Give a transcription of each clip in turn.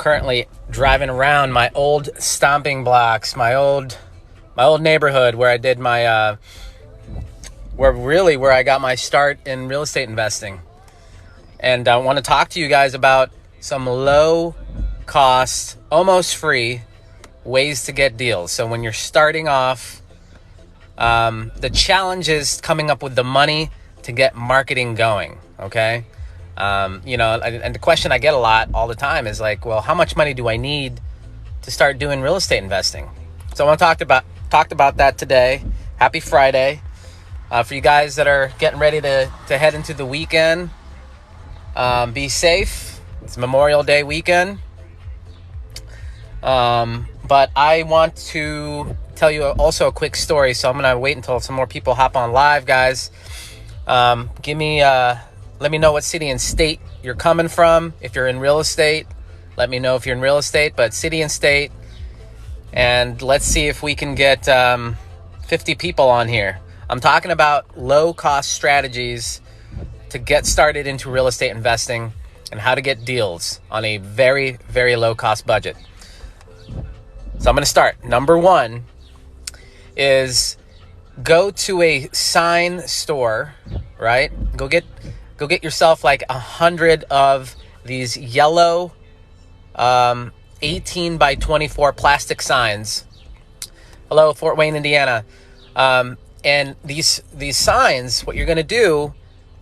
currently driving around my old stomping blocks, my old neighborhood where I did my where I got my start in real estate investing. And I want to talk to you guys about some low cost, almost free ways to get deals. So when you're starting off, the challenge is coming up with the money to get marketing going. Okay. And the question I get a lot all the time is like, well, how much money do I need to start doing real estate investing? So I want to talked about that today. Happy Friday. For you guys that are getting ready to head into the weekend, be safe. It's Memorial Day weekend. But I want to tell you also a quick story. So I'm going to wait until some more people hop on live, guys. Let me know what city and state you're coming from. If you're in real estate, let me know if you're in real estate, but city and state. And let's see if we can get 50 people on here. I'm talking about low-cost strategies to get started into real estate investing and how to get deals on a very, very low-cost budget. So I'm going to start. Number one is go to a sign store, right? Go get yourself like 100 of these yellow 18 by 24 plastic signs. Hello, Fort Wayne, Indiana. And these signs, what you're going to do,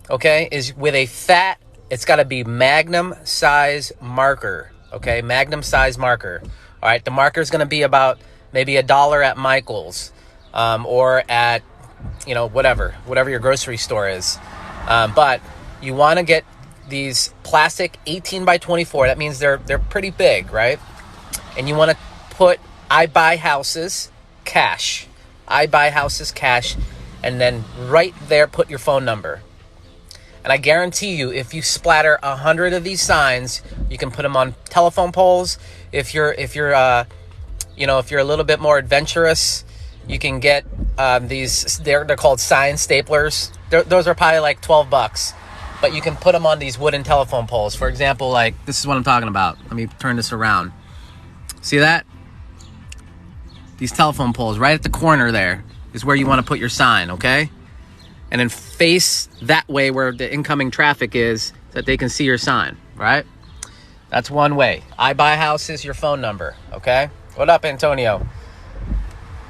okay, is with it's got to be Magnum size marker, okay? Magnum size marker. All right, the marker is going to be about maybe $1 at Michael's or at, whatever your grocery store is. But you want to get these plastic 18 by 24. That means they're pretty big, right? And you want to put I buy houses cash. I buy houses cash. And then right there, put your phone number. And I guarantee you, if you splatter 100 of these signs, you can put them on telephone poles. If you're a little bit more adventurous, you can get these. They're called sign staplers. Those are probably like $12, but you can put them on these wooden telephone poles. For example, like this is what I'm talking about. Let me turn this around. See that? These telephone poles right at the corner there is where you want to put your sign, okay? And then face that way where the incoming traffic is so that they can see your sign, right? That's one way. I buy houses, your phone number, okay? What up, Antonio?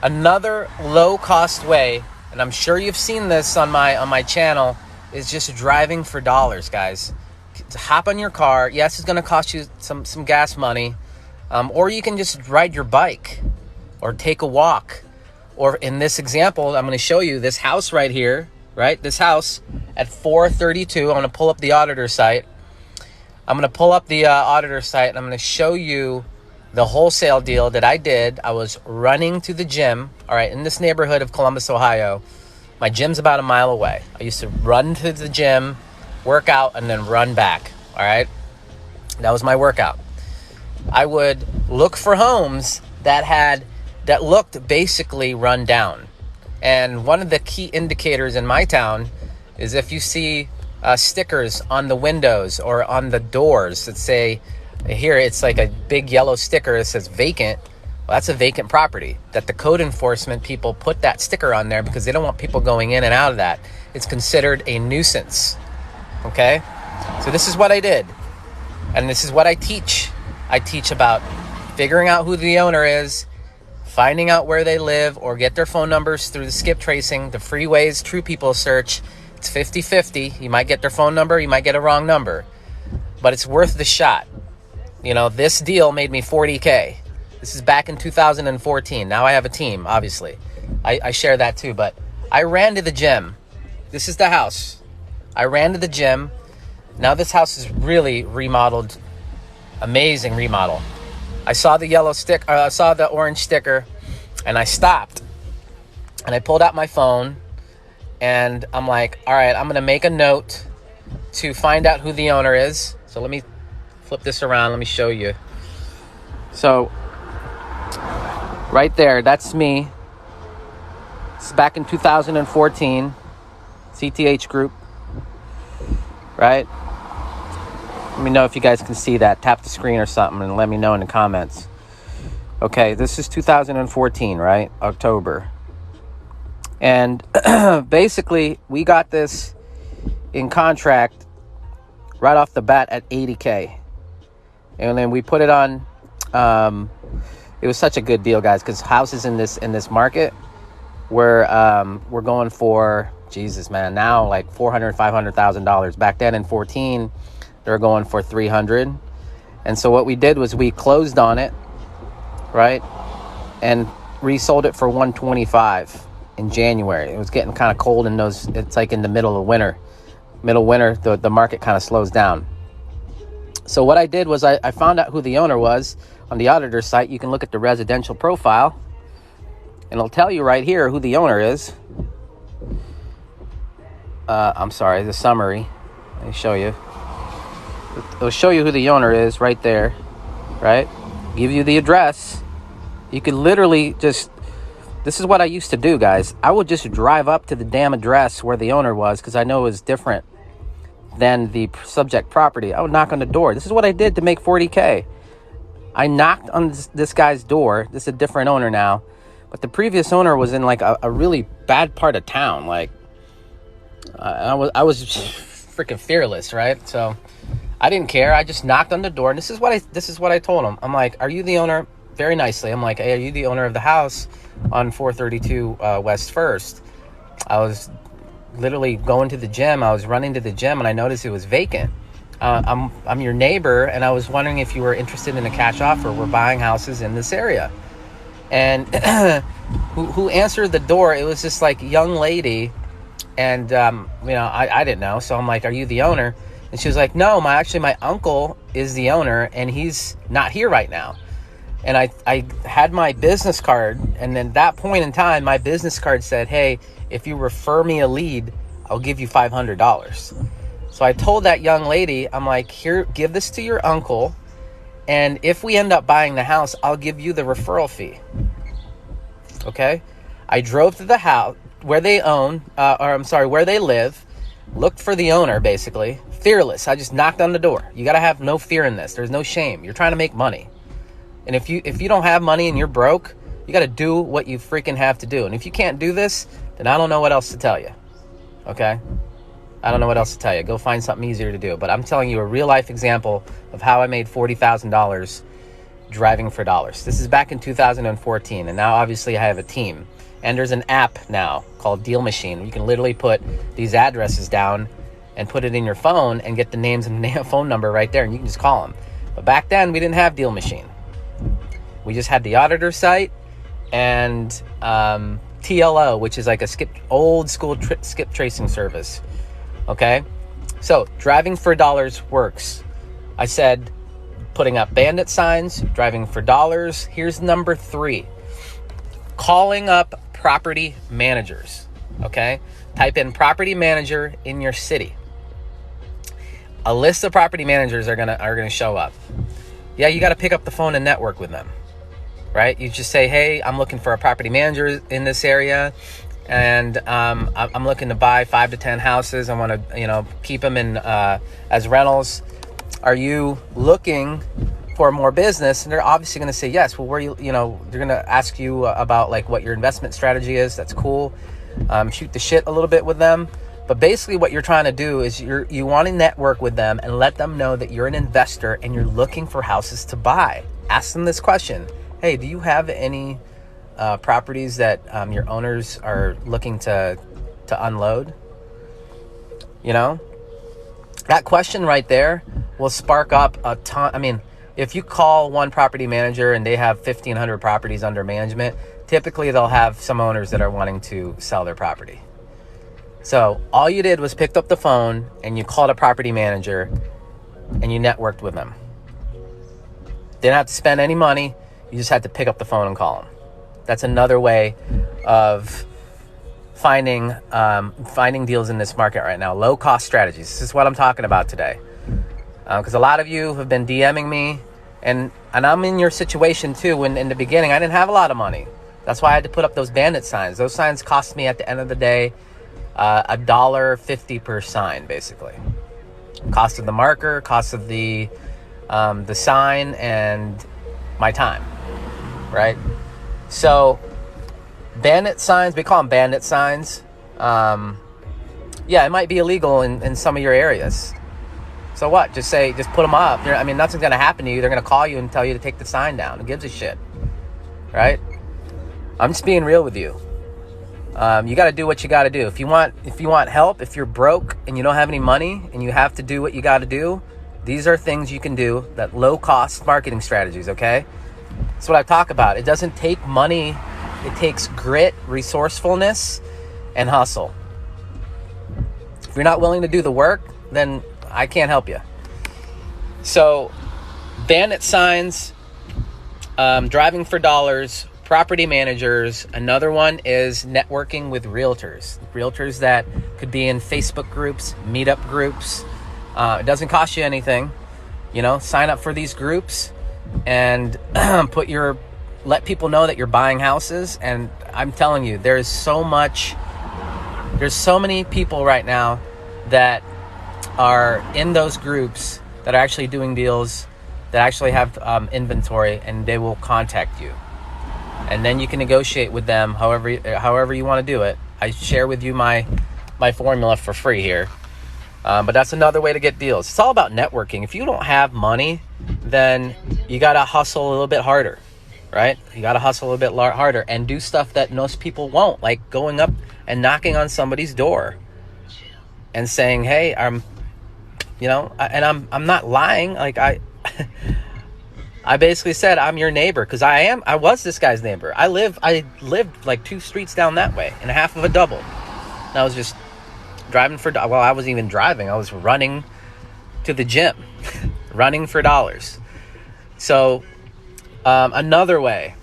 Another low-cost way, and I'm sure you've seen this on my channel, is just driving for dollars, guys. Hop on your car. Yes, it's going to cost you some gas money, or you can just ride your bike or take a walk. Or in this example, I'm going to show you this house right here, right? This house at 432. I'm going to pull up the auditor site. I'm going to pull up the auditor site, and I'm going to show you the wholesale deal that I did. I was running to the gym, all right, in this neighborhood of Columbus, Ohio. My gym's about a mile away. I used to run to the gym, work out, and then run back, all right? That was my workout. I would look for homes that looked basically run down. And one of the key indicators in my town is if you see stickers on the windows or on the doors that say, here it's like a big yellow sticker that says vacant. Well, that's a vacant property that the code enforcement people put that sticker on there because they don't want people going in and out of that. It's considered a nuisance. Okay? So this is what I did. And this is what I teach. I teach about figuring out who the owner is, finding out where they live, or get their phone numbers through the skip tracing, the freeways, True People search. It's 50-50. You might get their phone number, you might get a wrong number. But it's worth the shot. This deal made me $40K. This is back in 2014. Now I have a team, obviously. I share that too, but I ran to the gym. This is the house. I ran to the gym. Now this house is really remodeled. Amazing remodel. I saw the yellow stick. I saw the orange sticker, and I stopped. And I pulled out my phone, and I'm like, all right, I'm going to make a note to find out who the owner is. So let me flip this around. Let me show you. So right there, that's me. It's back in 2014. CTH Group. Right? Let me know if you guys can see that. Tap the screen or something and let me know in the comments. Okay, this is 2014, right? October. And basically, we got this in contract right off the bat at $80K. And then we put it on, it was such a good deal, guys, because houses in this market we're going for, Jesus, man, now like $400,000, $500,000. Back then in 14, they were going for 300. And so what we did was we closed on it, right, and resold it for 125 in January. It was getting kind of cold in those. It's like in the middle of winter. The market kind of slows down. So what I did was I found out who the owner was on the auditor site. You can look at the residential profile, and it'll tell you right here who the owner is. I'm sorry, the summary. Let me show you. It'll show you who the owner is right there, right? Give you the address. You could literally just, this is what I used to do, guys. I would just drive up to the damn address where the owner was, because I know it was different than the subject property. I would knock on the door. This is what I did to make 40K. I knocked on this guy's door. This is a different owner now, but the previous owner was in like a really bad part of town. Like I was freaking fearless, right? So I didn't care. I just knocked on the door, and this is what I told him. I'm like, "Are you the owner?" Very nicely. I'm like, "Hey, are you the owner of the house on 432 West First?" I was literally going to the gym. I was running to the gym, and I noticed it was vacant. I'm your neighbor, and I was wondering if you were interested in a cash offer. We're buying houses in this area. And who answered the door? It was this like young lady, and I didn't know. So I'm like, "Are you the owner?" And she was like, "No, my uncle is the owner, and he's not here right now." And I had my business card, and then that point in time, my business card said, "Hey, if you refer me a lead, I'll give you $500. So I told that young lady, I'm like, "Here, give this to your uncle, and if we end up buying the house, I'll give you the referral fee." Okay? I drove to the house where they where they live, looked for the owner, basically. Fearless. I just knocked on the door. You got to have no fear in this. There's no shame. You're trying to make money. And if you don't have money and you're broke, you got to do what you freaking have to do. And if you can't do this, then I don't know what else to tell you. Okay? I don't know what else to tell you. Go find something easier to do. But I'm telling you a real life example of how I made $40,000 driving for dollars. This is back in 2014. And now obviously I have a team. And there's an app now called Deal Machine. You can literally put these addresses down and put it in your phone and get the names and phone number right there, and you can just call them. But back then we didn't have Deal Machine. We just had the auditor site and TLO, which is like a old school skip tracing service. Okay, so driving for dollars works. I said putting up Bandit Signs, driving for dollars. Here's number 3: calling up property managers. Okay, type in property manager in your city. A list of property managers are gonna show up. Yeah, you got to pick up the phone and network with them, right? You just say, "Hey, I'm looking for a property manager in this area, and I'm looking to buy 5 to 10 houses. I want to, keep them in as rentals. Are you looking for more business?" And they're obviously going to say yes. Well, they're going to ask you about like what your investment strategy is. That's cool. Shoot the shit a little bit with them. But basically what you're trying to do is you want to network with them and let them know that you're an investor and you're looking for houses to buy. Ask them this question: "Hey, do you have any properties that your owners are looking to unload?" That question right there will spark up a ton. I mean, if you call one property manager and they have 1,500 properties under management, typically they'll have some owners that are wanting to sell their property. So all you did was picked up the phone and you called a property manager and you networked with them. Didn't have to spend any money. You just had to pick up the phone and call them. That's another way of finding deals in this market right now. Low cost strategies. This is what I'm talking about today. Because a lot of you have been DMing me, and I'm in your situation too. When in the beginning I didn't have a lot of money. That's why I had to put up those Bandit signs. Those signs cost me at the end of the day $1.50 per sign, basically. Cost of the marker, cost of the sign, and my time, right? So Bandit Signs, we call them Bandit Signs. Yeah, it might be illegal in some of your areas. So what? Just put them up. I mean, nothing's going to happen to you. They're going to call you and tell you to take the sign down. Who gives a shit? Right? I'm just being real with you. You got to do what you got to do. If you want help, if you're broke and you don't have any money and you have to do what you got to do, these are things you can do, that low-cost marketing strategies, okay? That's what I talk about. It doesn't take money. It takes grit, resourcefulness, and hustle. If you're not willing to do the work, then I can't help you. So, Bandit Signs, driving for dollars, property managers. Another one is networking with realtors. Realtors that could be in Facebook groups, meetup groups. It doesn't cost you anything. Sign up for these groups and let people know that you're buying houses. And I'm telling you, there's so many people right now that are in those groups that are actually doing deals, that actually have inventory, and they will contact you. And then you can negotiate with them however you want to do it. I share with you my formula for free here. But that's another way to get deals. It's all about networking. If you don't have money, then you got to hustle a little bit harder, right? You got to hustle a little bit harder and do stuff that most people won't, like going up and knocking on somebody's door and saying, "Hey, I'm not lying. Like I basically said, I'm your neighbor, because I was this guy's neighbor. I lived like 2 streets down that way in a half of a double. And I was just driving I wasn't even driving. I was running to the gym, running for dollars. So another way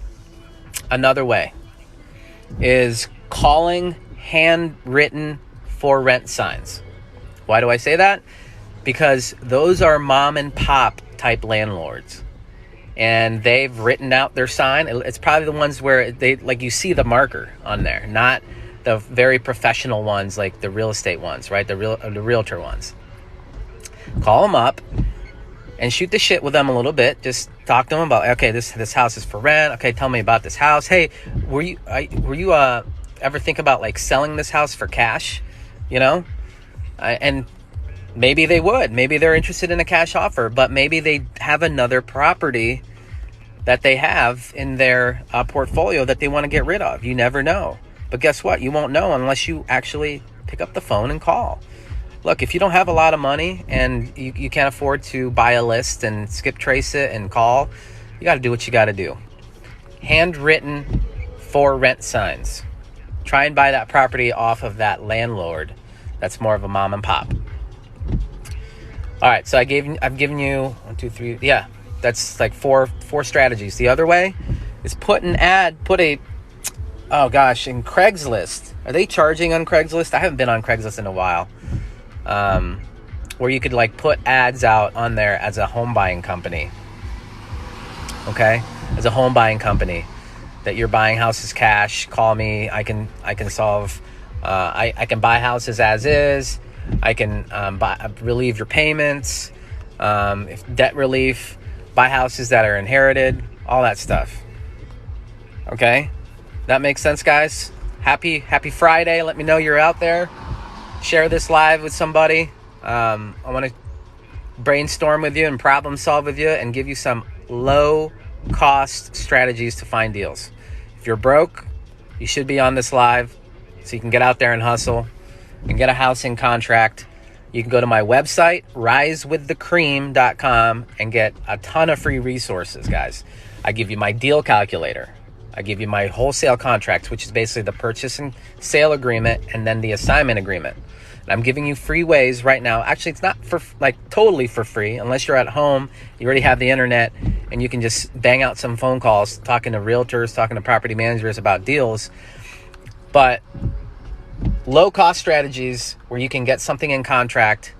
is calling handwritten for rent signs. Why do I say that? Because those are mom and pop type landlords. And they've written out their sign. It's probably the ones where you see the marker on there, not the very professional ones like the real estate ones, right? The realtor ones. Call them up and shoot the shit with them a little bit. Just talk to them about, okay, this house is for rent. Okay, tell me about this house. Hey, were you ever think about like selling this house for cash? And maybe they would. Maybe they're interested in a cash offer, but maybe they have another property that they have in their portfolio that they want to get rid of. You never know. But guess what? You won't know unless you actually pick up the phone and call. Look, if you don't have a lot of money and you can't afford to buy a list and skip trace it and call, you got to do what you got to do. Handwritten for rent signs. Try and buy that property off of that landlord that's more of a mom and pop. All right, so I've given you 1, 2, 3. Yeah, that's like four strategies. The other way is in Craigslist. Are they charging on Craigslist? I haven't been on Craigslist in a while. Where you could like put ads out on there as a home buying company. Okay, as a home buying company, that you're buying houses cash. Call me. I can solve. I can buy houses as is. I can relieve your payments, debt relief, buy houses that are inherited, all that stuff. Okay? That makes sense, guys? Happy Friday. Let me know you're out there. Share this live with somebody. I want to brainstorm with you and problem solve with you and give you some low-cost strategies to find deals. If you're broke, you should be on this live so you can get out there and hustle and get a housing contract. You can go to my website, risewiththecream.com, and get a ton of free resources, guys. I give you my deal calculator. I give you my wholesale contracts, which is basically the purchase and sale agreement and then the assignment agreement. And I'm giving you free ways right now. Actually, it's not totally for free unless you're at home, you already have the internet, and you can just bang out some phone calls, talking to realtors, talking to property managers about deals. But low-cost strategies where you can get something in contract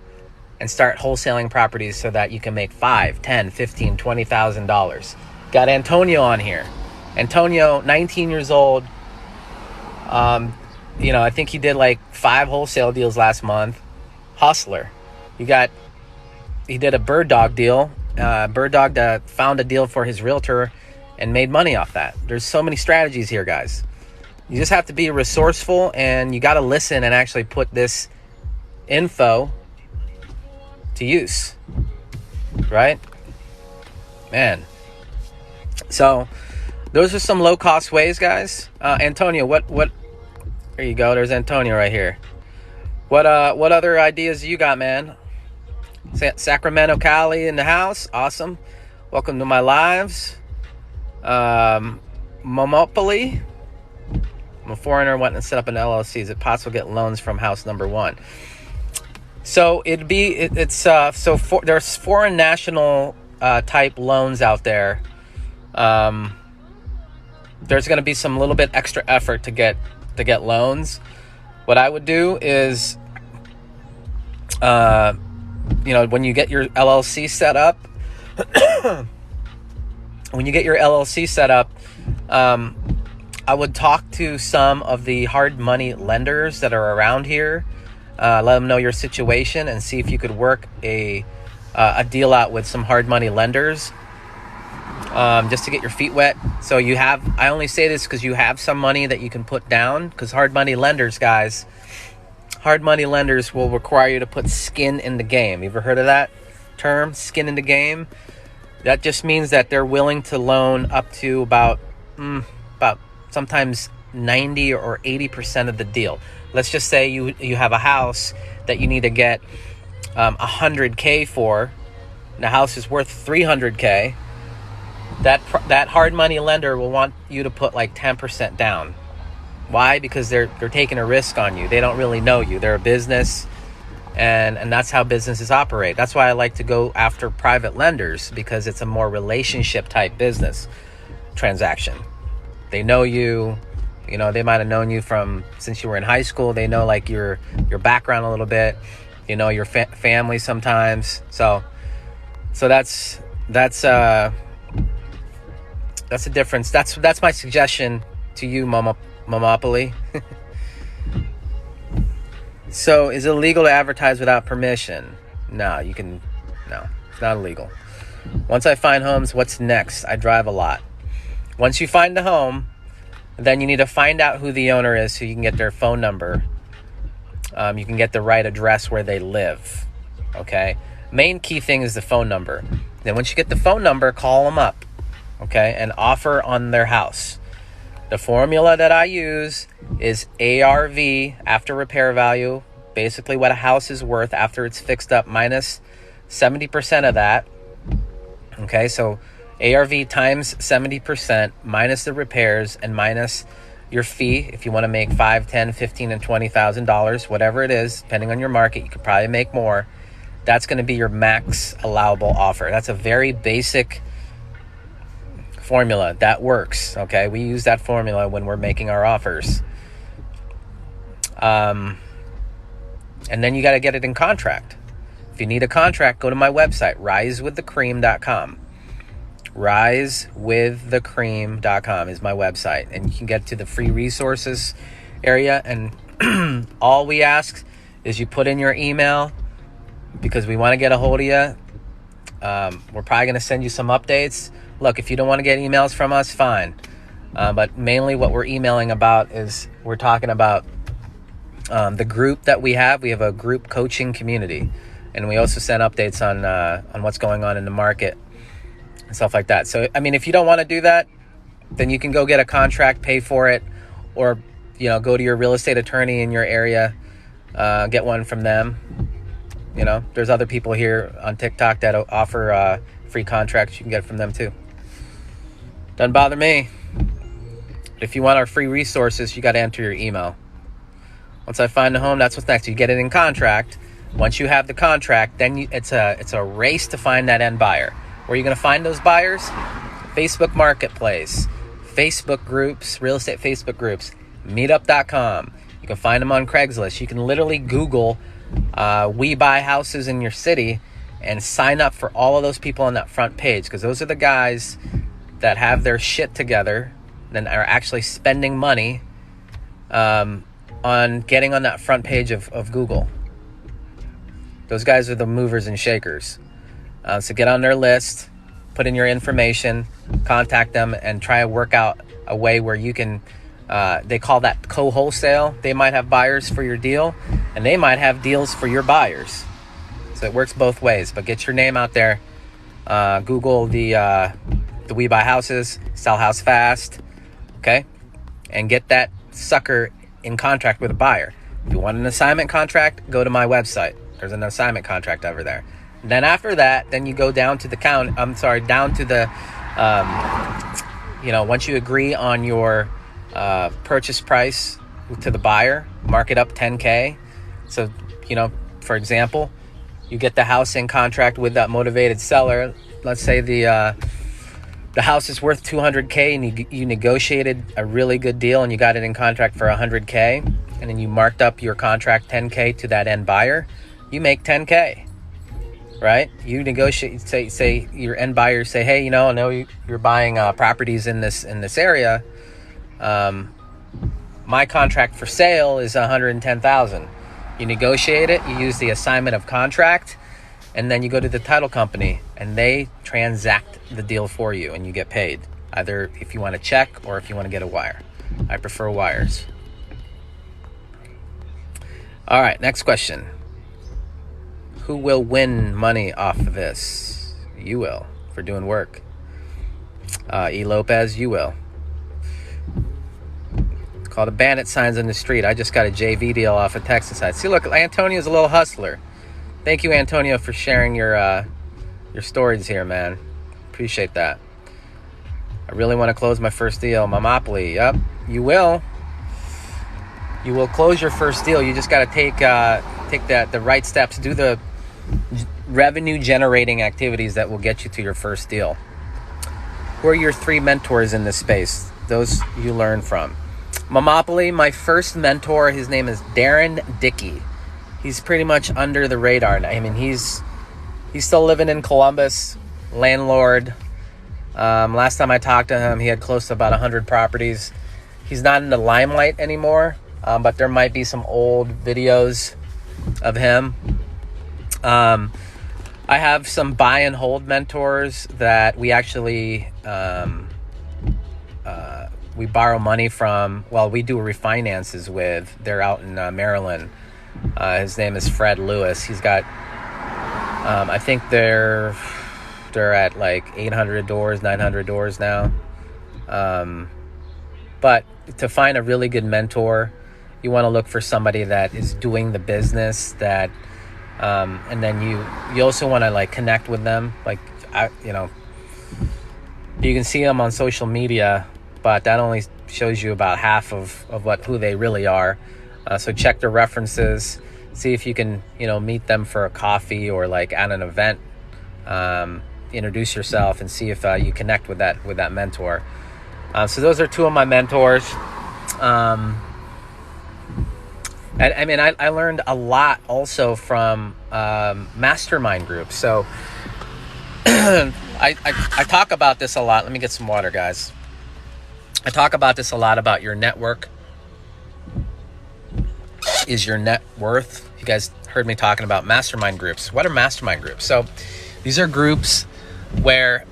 and start wholesaling properties so that you can make $5,000, $10,000, $15,000, $20,000. Got Antonio on here. Antonio, 19 years old. I think he did like 5 wholesale deals last month. Hustler. You got he did a bird dog deal. Bird dog found a deal for his realtor and made money off that. There's so many strategies here, guys. You just have to be resourceful, and you got to listen and actually put this info to use, right? Man. So those are some low-cost ways, guys. Antonio, what? There you go. There's Antonio right here. What other ideas you got, man? Sacramento, Cali in the house. Awesome. Welcome to my lives. Momopoly. I'm a foreigner wanting to set up an LLC. Is it possible to get loans from house number 1? So there's foreign national type loans out there. There's going to be some little bit extra effort to get loans. What I would do is, when you get your LLC set up, I would talk to some of the hard money lenders that are around here. Let them know your situation and see if you could work a deal out with some hard money lenders, just to get your feet wet. So I only say this because you have some money that you can put down, because hard money lenders will require you to put skin in the game. You ever heard of that term, skin in the game? That just means that they're willing to loan up to about sometimes 90 or 80% of the deal. Let's just say you have a house that you need to get $100K for. And the house is worth $300K. That hard money lender will want you to put like 10% down. Why? Because they're taking a risk on you. They don't really know you. They're a business, and that's how businesses operate. That's why I like to go after private lenders, because it's a more relationship type business transaction. They know you. They might have known you since you were in high school. They know like your background a little bit. Your family sometimes. So that's a difference. That's my suggestion to you, Momopoly. So, is it illegal to advertise without permission? No, it's not illegal. Once I find homes, what's next? I drive a lot. Once you find the home, then you need to find out who the owner is so you can get their phone number. You can get the right address where they live. Okay? Main key thing is the phone number. Then once you get the phone number, call them up. Okay? And offer on their house. The formula that I use is ARV, after repair value, basically what a house is worth after it's fixed up, minus 70% of that. Okay, so ARV times 70% minus the repairs and minus your fee. If you want to make $5,000, $10,000, $15,000, and $20,000, whatever it is, depending on your market, you could probably make more. That's going to be your max allowable offer. That's a very basic formula that works. Okay, we use that formula when we're making our offers. And then you got to get it in contract. If you need a contract, go to my website, risewiththecream.com. risewiththecream.com is my website, and you can get to the free resources area, and all we ask is you put in your email, because we want to get a hold of you. We're probably going to send you some updates. Look, if you don't want to get emails from us, fine. But mainly what we're emailing about is we're talking about the group that we have. We have a group coaching community, and we also send updates on what's going on in the market and stuff like that. So, I mean, if you don't want to do that, then you can go get a contract, pay for it, or, go to your real estate attorney in your area, get one from them. There's other people here on TikTok that offer free contracts. You can get it from them too. Doesn't bother me. But if you want our free resources, you got to enter your email. Once I find a home, that's what's next. You get it in contract. Once you have the contract, then it's a race to find that end buyer. Where are you going to find those buyers? Facebook Marketplace, Facebook groups, real estate Facebook groups, meetup.com. You can find them on Craigslist. You can literally Google we buy houses in your city and sign up for all of those people on that front page, because those are the guys that have their shit together and are actually spending money on getting on that front page of Google. Those guys are the movers and shakers. So get on their list, put in your information, contact them, and try to work out a way where you can, they call that co-wholesale. They might have buyers for your deal, and they might have deals for your buyers. So it works both ways, but get your name out there. Google the We Buy Houses, Sell House Fast, okay? And get that sucker in contract with a buyer. If you want an assignment contract, go to my website. There's an assignment contract over there. And then after that, then you go down to the down to the, once you agree on your purchase price to the buyer, mark it up 10K. So, for example, you get the house in contract with that motivated seller. Let's say the house is worth 200K and you negotiated a really good deal and you got it in contract for 100K, and then you marked up your contract 10K to that end buyer. You make 10K, right? You negotiate, say your end buyers say, hey, I know you're buying properties in this area. My contract for sale is 110,000. You negotiate it, you use the assignment of contract, and then you go to the title company and they transact the deal for you and you get paid. Either if you want a check or if you want to get a wire. I prefer wires. All right, next question. Who will win money off of this? You will, for doing work. E. Lopez, you will. Called the Bandit Signs in the street. I just got a JV deal off of Texas side. See, look, Antonio's a little hustler. Thank you, Antonio, for sharing your stories here, man. Appreciate that. I really want to close my first deal. Monopoly. Yep, you will. You will close your first deal. You just got to take the right steps. Do the revenue generating activities that will get you to your first deal. Who are your 3 mentors in this space? Those you learn from. Monopoly, my first mentor, his name is Darren Dickey. He's pretty much under the radar. I mean, he's still living in Columbus, landlord. Last time I talked to him, he had close to about 100 properties. He's not in the limelight anymore, but there might be some old videos of him. I have some buy and hold mentors that we actually we borrow money from. Well, we do refinances with. They're out in Maryland. His name is Fred Lewis. He's got, I think they're at like 800 doors, 900 doors now. But to find a really good mentor, you want to look for somebody that is doing the business that, and then you also want to like connect with them. Like, you can see them on social media, but that only shows you about half of who they really are. So check their references, see if you can, meet them for a coffee or like at an event, introduce yourself and see if you connect with that mentor. So those are 2 of my mentors. And I mean, I learned a lot also from mastermind groups. So I talk about this a lot. Let me get some water, guys. I talk about this a lot about your network is your net worth. You guys heard me talking about mastermind groups. What are mastermind groups? So these are groups where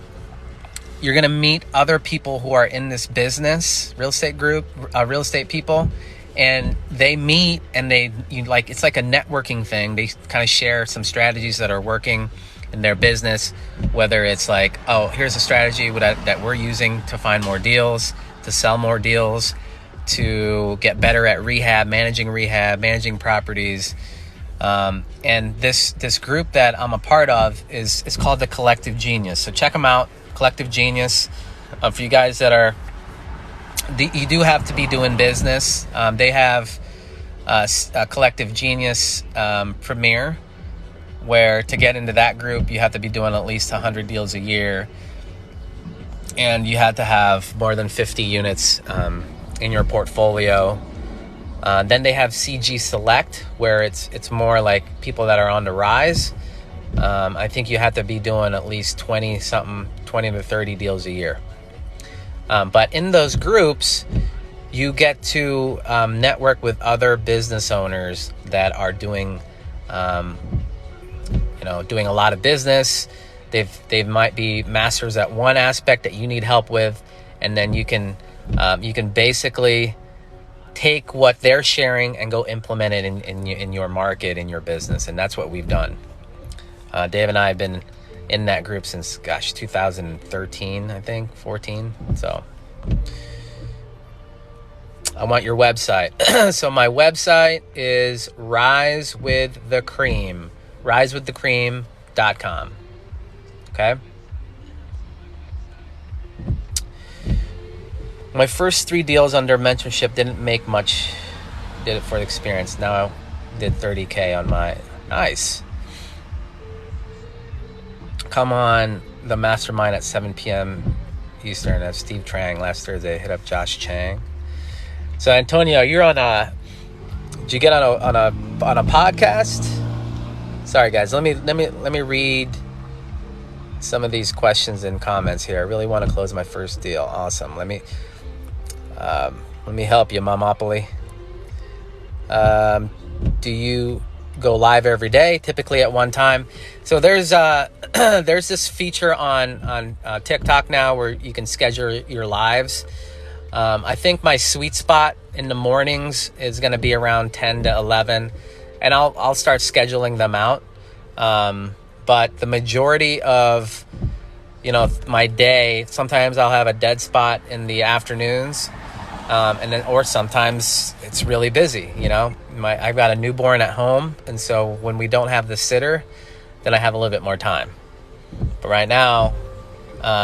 you're going to meet other people who are in this business, real estate people, and they meet and it's like a networking thing. They kind of share some strategies that are working in their business, whether it's like, oh, here's a strategy that we're using to find more deals, to sell more deals, to get better at managing properties. And this group that I'm a part of is called the Collective Genius. So check them out, Collective Genius. For you guys that you do have to be doing business. They have a Collective Genius Premier, where to get into that group, you have to be doing at least 100 deals a year. And you have to have more than 50 units in your portfolio. Then they have CG Select, where it's more like people that are on the rise. I think you have to be doing at least 20 to 30 deals a year. But in those groups, you get to network with other business owners that are doing a lot of business. They might be masters at one aspect that you need help with, and then you can basically take what they're sharing and go implement it in your market, in your business. And that's what we've done. Dave and I have been in that group since 2013, I think, 14. So I want your website. So my website is risewiththecream.com. Okay. My first 3 deals under mentorship didn't make much. Did it for the experience. Now I did 30K on my. Nice. Come on the mastermind at 7 p.m. Eastern. That's Steve Trang last Thursday. Hit up Josh Chang. So Antonio, you're on a. Did you get on a podcast? Sorry guys. Let me read some of these questions and comments here. I really want to close my first deal. Awesome. Let me help you, Momopoly. Do you go live every day, typically at one time? So there's this feature on TikTok now where you can schedule your lives. I think my sweet spot in the mornings is going to be around 10 to 11, and I'll start scheduling them out. But the majority of, my day, sometimes I'll have a dead spot in the afternoons, or sometimes it's really busy. I've got a newborn at home, and so when we don't have the sitter, then I have a little bit more time. But right now,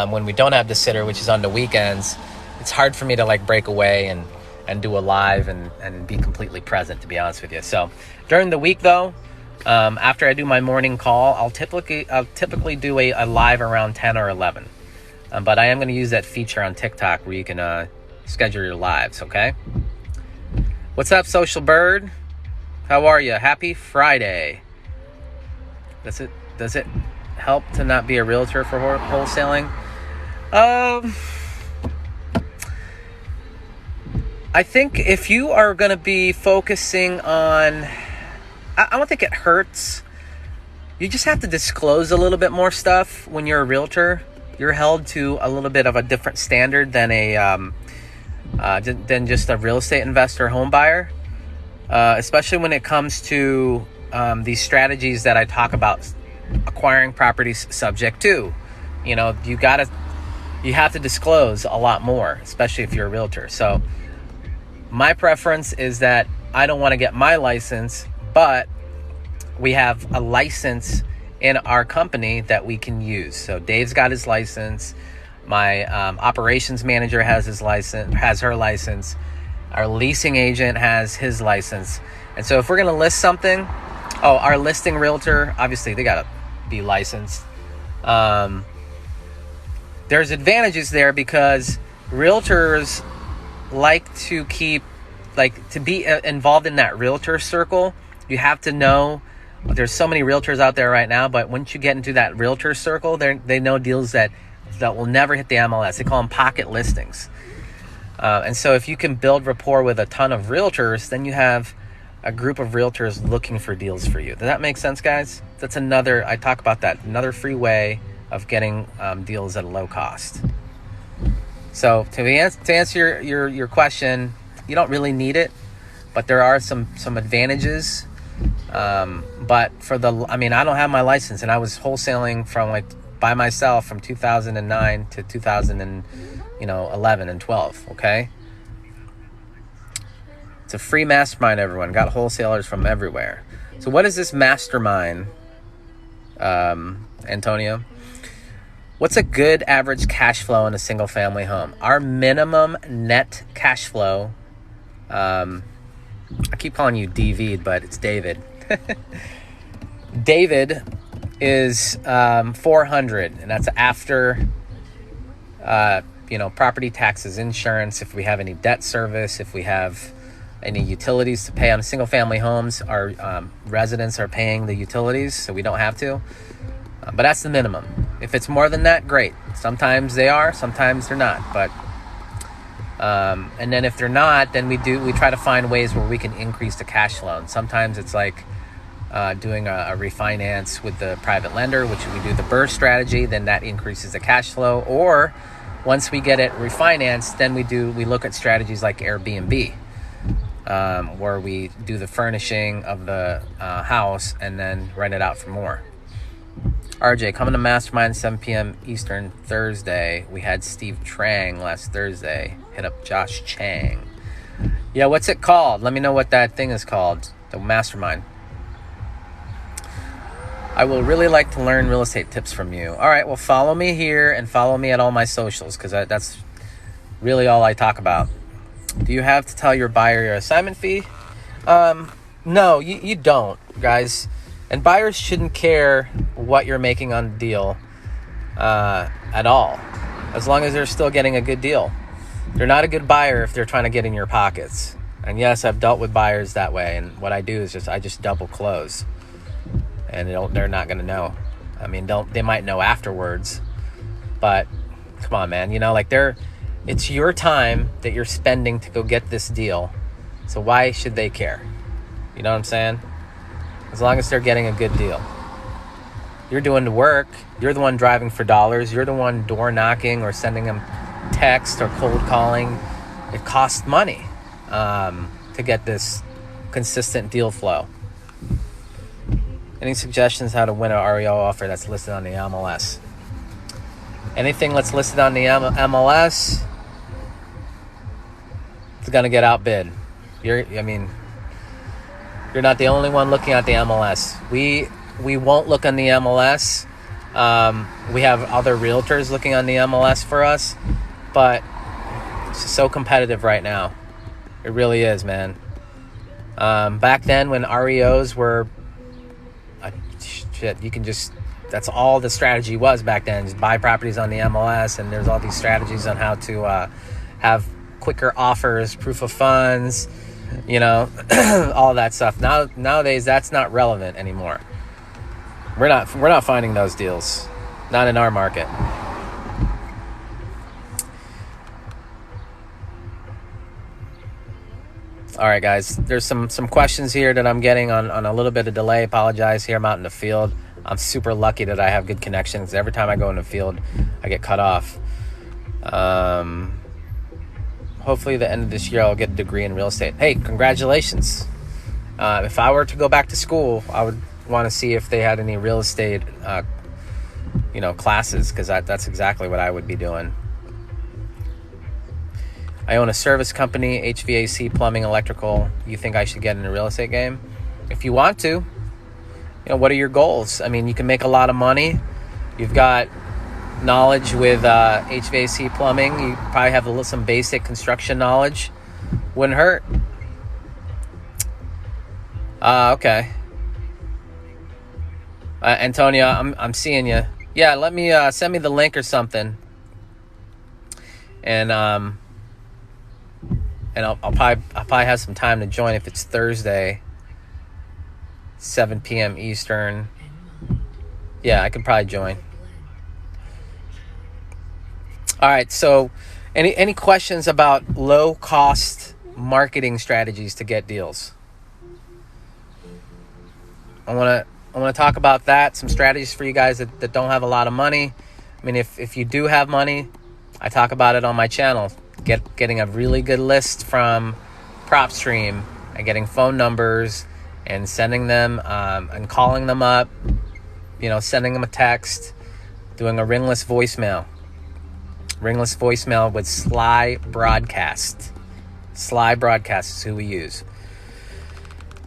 when we don't have the sitter, which is on the weekends, it's hard for me to break away and do a live and be completely present, to be honest with you. So during the week though, after I do my morning call, I'll typically do a live around 10 or 11. But I am going to use that feature on TikTok where you can schedule your lives, okay? What's up, Social Bird? How are you? Happy Friday. Does it help to not be a realtor for wholesaling? I think if you are going to be focusing on... I don't think it hurts. You just have to disclose a little bit more stuff when you're a realtor. You're held to a little bit of a different standard than than just a real estate investor, home buyer. Especially when it comes to these strategies that I talk about, acquiring properties subject to. You have to disclose a lot more, especially if you're a realtor. So my preference is that I don't want to get my license, but we have a license in our company that we can use. So Dave's got his license. My operations manager has her license. Our leasing agent has his license. And so if we're going to list something, our listing realtor, obviously they got to be licensed. There's advantages there because realtors like to to be involved in that realtor circle. You have to know, there's so many realtors out there right now, but once you get into that realtor circle, they know deals that will never hit the MLS. They call them pocket listings. And so if you can build rapport with a ton of realtors, then you have a group of realtors looking for deals for you. Does that make sense, guys? That's I talk about that, another free way of getting deals at a low cost. So to answer your question, you don't really need it, but there are some advantages. But I don't have my license, and I was wholesaling from by myself from 2009 to 2011 and 12. Okay, it's a free mastermind. Everyone got wholesalers from everywhere. So what is this mastermind, Antonio? What's a good average cash flow in a single family home? Our minimum net cash flow. I keep calling you DV'd, but it's David. David is 400, and that's after property taxes, insurance, if we have any debt service, if we have any utilities to pay on single family homes. Our residents are paying the utilities, so we don't have to. But that's the minimum. If it's more than that, great. Sometimes they are, sometimes they're not. But and then if they're not, then we try to find ways where we can increase the cash flow. And sometimes it's doing a refinance with the private lender, which we do the burst strategy, then that increases the cash flow. Or once we get it refinanced, then we look at strategies like Airbnb, where we do the furnishing of the house and then rent it out for more. RJ, coming to Mastermind 7 p.m. Eastern Thursday. We had Steve Trang last Thursday. Hit up Josh Chang. Yeah, what's it called? Let me know what that thing is called. The Mastermind. I will really like to learn real estate tips from you. All right, well, follow me here and follow me at all my socials, because that's really all I talk about. Do you have to tell your buyer your assignment fee? No, you don't, guys. And buyers shouldn't care what you're making on the deal at all, as long as they're still getting a good deal. They're not a good buyer if they're trying to get in your pockets. And yes, I've dealt with buyers that way. And what I do is I just double close. And they're not going to know. I mean, they might know afterwards. But come on, man. It's your time that you're spending to go get this deal. So why should they care? You know what I'm saying? As long as they're getting a good deal. You're doing the work. You're the one driving for dollars. You're the one door knocking or sending them text or cold calling. It costs money to get this consistent deal flow. Any suggestions how to win an REO offer that's listed on the MLS? Anything that's listed on the MLS is going to get outbid. You're not the only one looking at the MLS. We won't look on the MLS. We have other realtors looking on the MLS for us, but it's just so competitive right now. It really is, man. Back then when REOs were that's all the strategy was back then. Just buy properties on the MLS, and there's all these strategies on how to have quicker offers, proof of funds, all that stuff. Nowadays that's not relevant anymore. We're not finding those deals. Not in our market. All right, guys. There's some questions here that I'm getting on a little bit of delay. Apologize here. I'm out in the field. I'm super lucky that I have good connections. Every time I go in the field, I get cut off. Hopefully the end of this year I'll get a degree in real estate. Hey, congratulations. If I were to go back to school, I would want to see if they had any real estate classes, because that's exactly what I would be doing. I own a service company, HVAC, plumbing, electrical. You think I should get in the real estate game? If you want to, what are your goals? I mean, you can make a lot of money. You've got knowledge with HVAC, plumbing. You probably have some basic construction knowledge. Wouldn't hurt. Okay. Antonia, I'm seeing you. Yeah, let me send me the link or something, and I'll probably have some time to join if it's Thursday, 7 p.m. Eastern. Yeah, I could probably join. All right. So, any questions about low cost marketing strategies to get deals? I want to talk about that. Some strategies for you guys that don't have a lot of money. I mean, if you do have money, I talk about it on my channel. Getting a really good list from PropStream and getting phone numbers and sending them and calling them up, sending them a text, doing a ringless voicemail with Sly Broadcast. Sly Broadcast is who we use.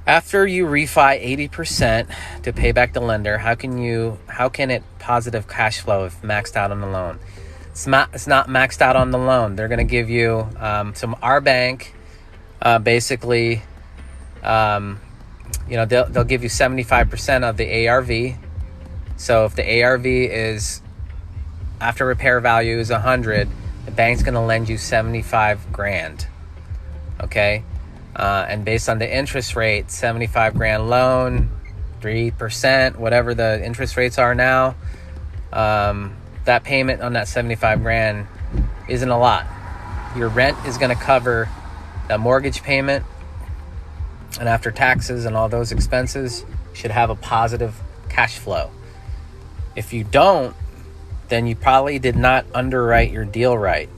After you refi 80% to pay back the lender, how can it positive cash flow if maxed out on the loan? It's not maxed out on the loan. They're going to give you our bank, basically, they'll give you 75% of the ARV. So if the ARV is, after repair value is 100, the bank's going to lend you 75 grand. Okay. And based on the interest rate, 75 grand loan, 3%, whatever the interest rates are now, that payment on that 75 grand isn't a lot. Your rent is going to cover that mortgage payment, And after taxes and all those expenses, you should have a positive cash flow. If you don't, then you probably did not underwrite your deal right.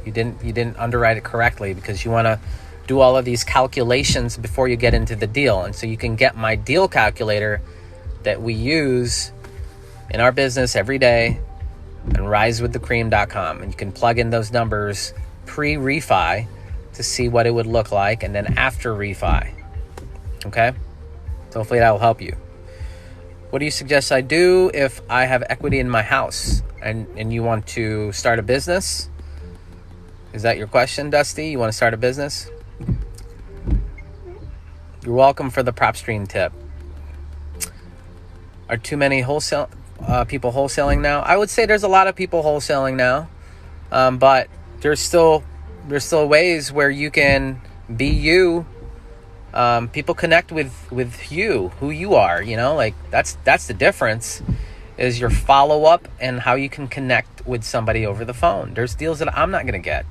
You didn't underwrite it correctly, because you want to do all of these calculations before you get into the deal. And so you can get my deal calculator that we use in our business every day on risewiththecream.com. And you can plug in those numbers pre-refi to see what it would look like, and then after refi. Okay? So hopefully that will help you. What do you suggest I do if I have equity in my house and you want to start a business? Is that your question, Dusty? You want to start a business? You're welcome for the prop stream tip. Are too many people wholesaling now? I would say there's a lot of people wholesaling now, but there's still ways where you can be you. People connect with you, who you are. Like that's the difference, is your follow up and how you can connect with somebody over the phone. There's deals that I'm not gonna get.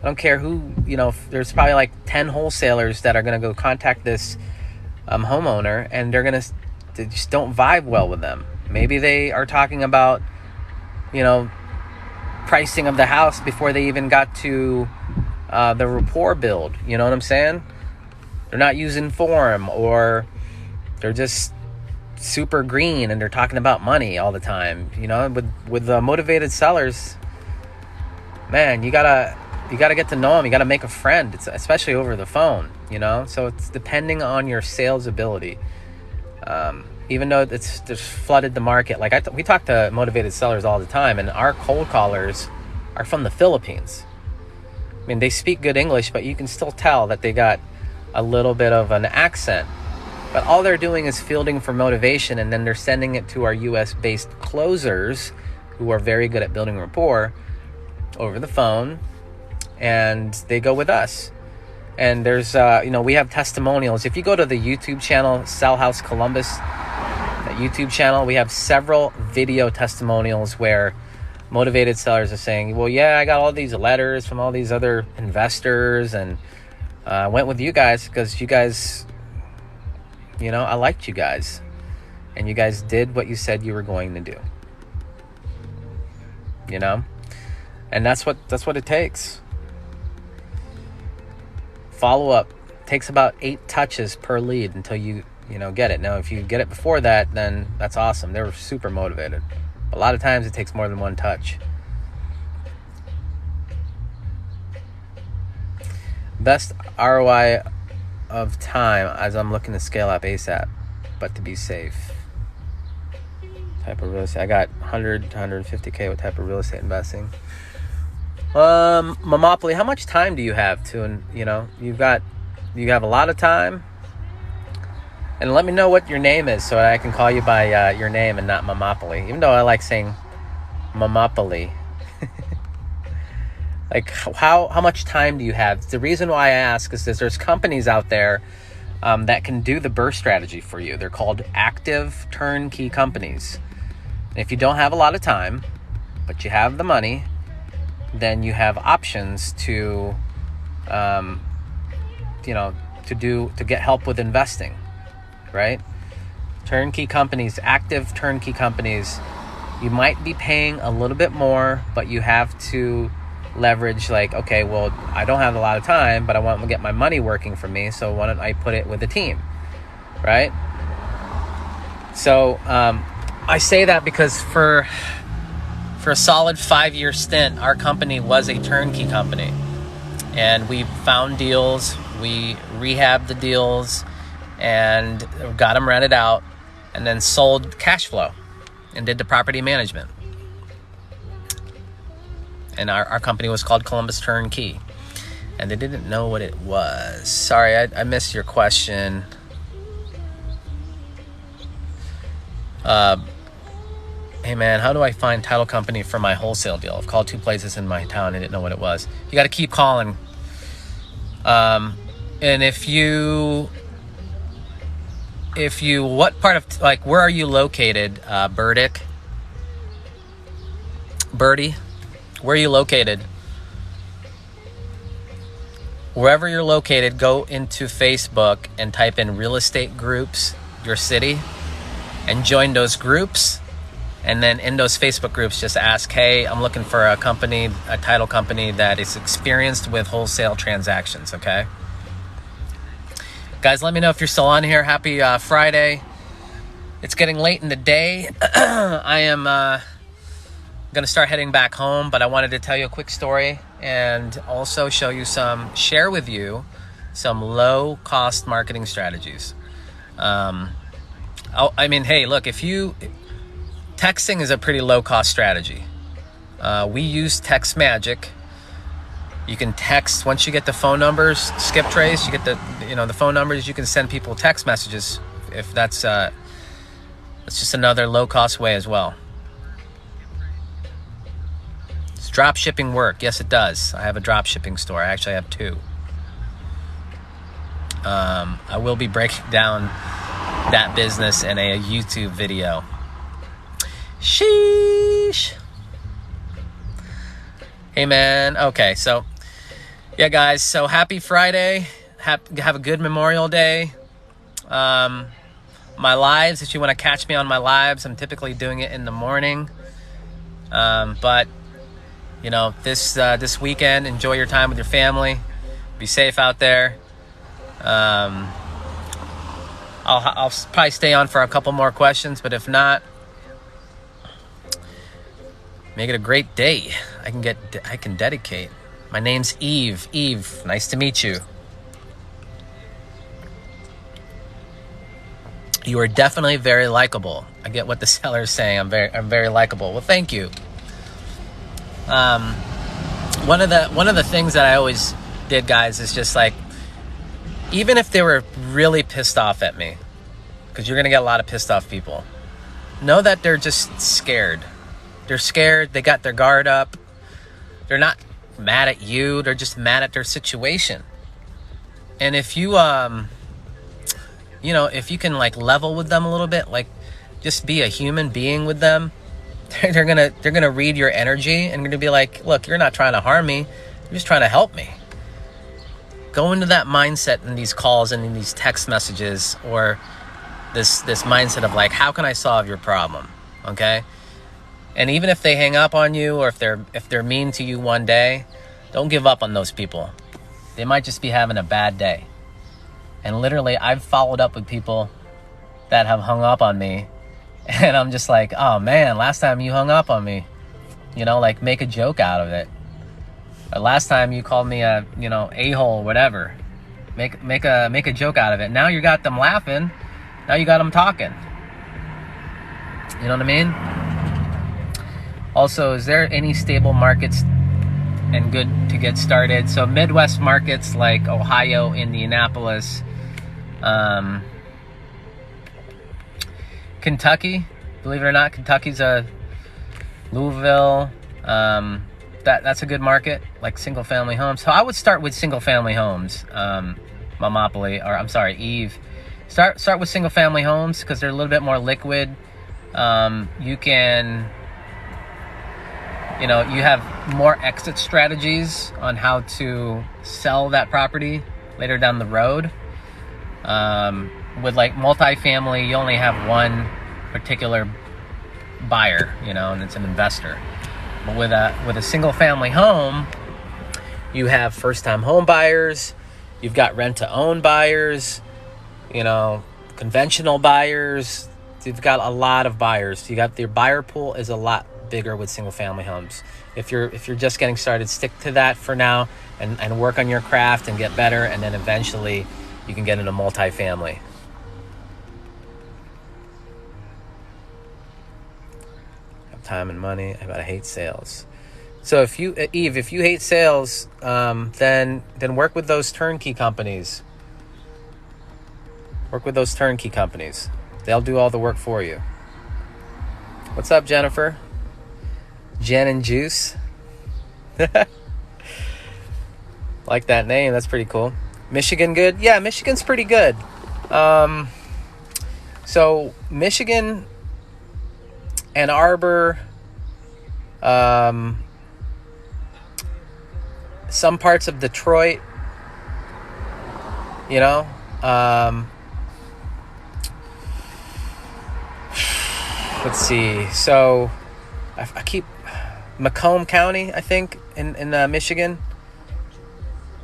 I don't care who, there's probably like 10 wholesalers that are going to go contact this homeowner, and they just don't vibe well with them. Maybe they are talking about, pricing of the house before they even got to the rapport build. You know what I'm saying? They're not using form, or they're just super green and they're talking about money all the time. With the motivated sellers, man, you gotta get to know them. You gotta make a friend. It's especially over the phone. So it's depending on your sales ability. Even though there's flooded the market, like we talk to motivated sellers all the time, and our cold callers are from the Philippines. I mean, they speak good English, but you can still tell that they got a little bit of an accent. But all they're doing is fielding for motivation, and then they're sending it to our US-based closers, who are very good at building rapport over the phone, and they go with us. And there's we have testimonials. If you go to the YouTube channel, Sell House Columbus, that YouTube channel, we have several video testimonials where motivated sellers are saying, well, yeah, I got all these letters from all these other investors, and I went with you guys because you guys, I liked you guys, and you guys did what you said you were going to do. And that's what it takes. Follow up takes about 8 touches per lead until you get it. Now, if you get it before that, then that's awesome. They're super motivated. A lot of times it takes more than 1 touch. Best ROI of time as I'm looking to scale up ASAP, but to be safe. Type of real estate. I got 100 to 150K. What type of real estate investing? Monopoly. How much time do you have to? You have a lot of time. And let me know what your name is, so I can call you by your name and not Monopoly. Even though I like saying Monopoly. Like, how much time do you have? The reason why I ask is that there's companies out there that can do the burst strategy for you. They're called active turnkey companies. And if you don't have a lot of time, but you have the money, then you have options to get help with investing, right? Turnkey companies, active turnkey companies, you might be paying a little bit more, but you have to leverage, like, okay, well, I don't have a lot of time, but I want to get my money working for me, so why don't I put it with a team, right? So I say that because for a solid 5-year stint, our company was a turnkey company, and we found deals, we rehabbed the deals, and got them rented out, and then sold cash flow and did the property management. And our company was called Columbus Turnkey, and they didn't know what it was. Sorry, I missed your question. Hey man, how do I find title company for my wholesale deal? I've called 2 places in my town and didn't know what it was. You got to keep calling. And if you, what part of, like, where are you located, Birdie? Where are you located? wherever you're located, go into Facebook and type in real estate groups, your city, and join those groups. And then in those Facebook groups, just ask, hey, I'm looking for a company, a title company that is experienced with wholesale transactions, okay? Guys, let me know if you're still on here. Happy Friday. It's getting late in the day. I am going to start heading back home, but I wanted to tell you a quick story and also share with you some low-cost marketing strategies. Hey, look, texting is a pretty low-cost strategy. We use Text Magic. You can text once you get the phone numbers. Skip Trace, you get the phone numbers. You can send people text messages if that's just another low-cost way as well. Does drop shipping work? Yes, it does. I have a drop shipping store. I actually have 2. I will be breaking down that business in a YouTube video. Sheesh. Hey, man. Okay, so, yeah, guys. So, happy Friday. Have a good Memorial Day. My lives, if you want to catch me on my lives, I'm typically doing it in the morning. But, this weekend, enjoy your time with your family. Be safe out there. I'll probably stay on for a couple more questions, but if not, make it a great day. I can dedicate. My name's Eve. Eve, nice to meet you. You are definitely very likable. I get what the seller is saying. I'm very likable. Well, thank you. One of the things that I always did, guys, is just like, even if they were really pissed off at me, because you're gonna get a lot of pissed off people, know that they're just scared. They're scared. They got their guard up. They're not mad at you. They're just mad at their situation. And if you, if you can like level with them a little bit, like just be a human being with them, they're gonna read your energy and gonna be like, look, you're not trying to harm me. You're just trying to help me. Go into that mindset in these calls and in these text messages, or this mindset of like, how can I solve your problem? Okay. And even if they hang up on you, or if they're mean to you one day, don't give up on those people. They might just be having a bad day. And literally, I've followed up with people that have hung up on me, and I'm just like, oh man, last time you hung up on me, like make a joke out of it. Or last time you called me a, a-hole, whatever. Make a joke out of it. Now you got them laughing. Now you got them talking. You know what I mean? Also, is there any stable markets and good to get started? So Midwest markets like Ohio, Indianapolis, Kentucky, believe it or not, Kentucky's Louisville, that's a good market, like single family homes. So I would start with single family homes, Eve. Start with single family homes because they're a little bit more liquid. You can, you have more exit strategies on how to sell that property later down the road. With like multifamily, you only have one particular buyer, and it's an investor. But with a single family home, you have first time home buyers, you've got rent to own buyers, conventional buyers. You've got a lot of buyers. You got your buyer pool is a lot bigger with single family homes. If you're just getting started, stick to that for now and work on your craft and get better, and then eventually you can get into multifamily. Have time and money, but I hate sales. So if you hate sales, then work with those turnkey companies. Work with those turnkey companies. They'll do all the work for you. What's up, Jennifer? Jen and Juice. Like that name. That's pretty cool. Michigan good? Yeah, Michigan's pretty good. So Michigan, Ann Arbor, some parts of Detroit, you know. Let's see. So I keep Macomb County, I think, in Michigan.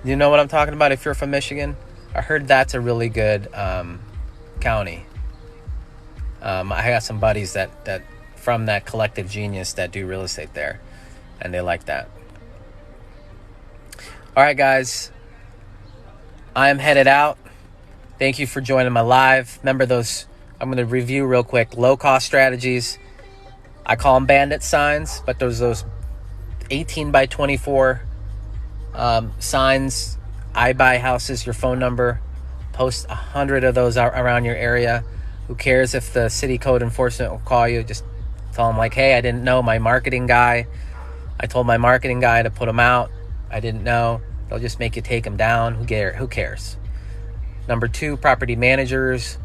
You know what I'm talking about if you're from Michigan? I heard that's a really good county. I got some buddies that from that collective genius that do real estate there, and they like that. All right, guys. I am headed out. Thank you for joining my live. Remember those, I'm going to review real quick, low-cost strategies. I call them Bandit Signs, but there's those 18 by 24 signs. I buy houses, your phone number. Post 100 of those around your area. Who cares if the city code enforcement will call you? Just tell them like, hey, I didn't know. I told my marketing guy to put them out. I didn't know. They'll just make you take them down. Who cares? Number 2, property managers.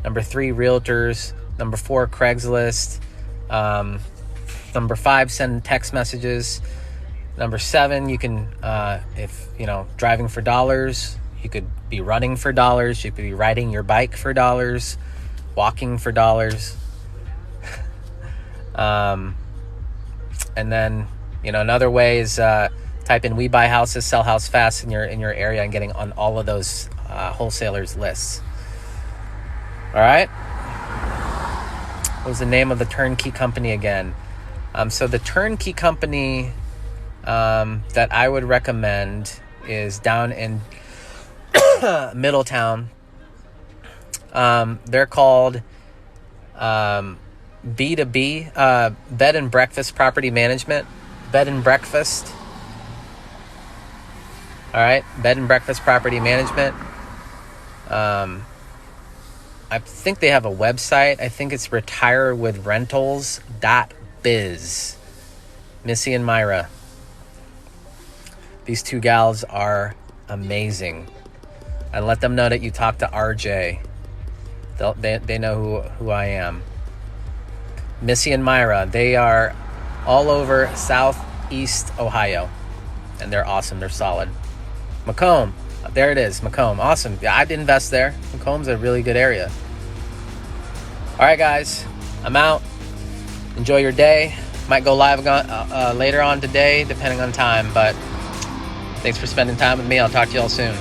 Number 3, realtors. Number 4, Craigslist. Number 5, send text messages. Number 7, you can, if, driving for dollars, you could be running for dollars. You could be riding your bike for dollars, walking for dollars. And then, another way is type in "we buy houses, sell house fast" in your area and getting on all of those wholesalers lists. All right. What was the name of the turnkey company again? So the turnkey company that I would recommend is down in Middletown. They're called B2B, Bed and Breakfast Property Management. Bed and Breakfast. All right, Bed and Breakfast Property Management. I think they have a website. I think it's retirewithrentals.biz. Missy and Myra. These two gals are amazing. And let them know that you talked to RJ. They know who I am. Missy and Myra, they are all over Southeast Ohio. And they're awesome. They're solid. Macomb. There it is. Macomb. Awesome. Yeah, I'd invest there. Macomb's a really good area. All right, guys. I'm out. Enjoy your day. Might go live later on today, depending on time. But thanks for spending time with me. I'll talk to you all soon.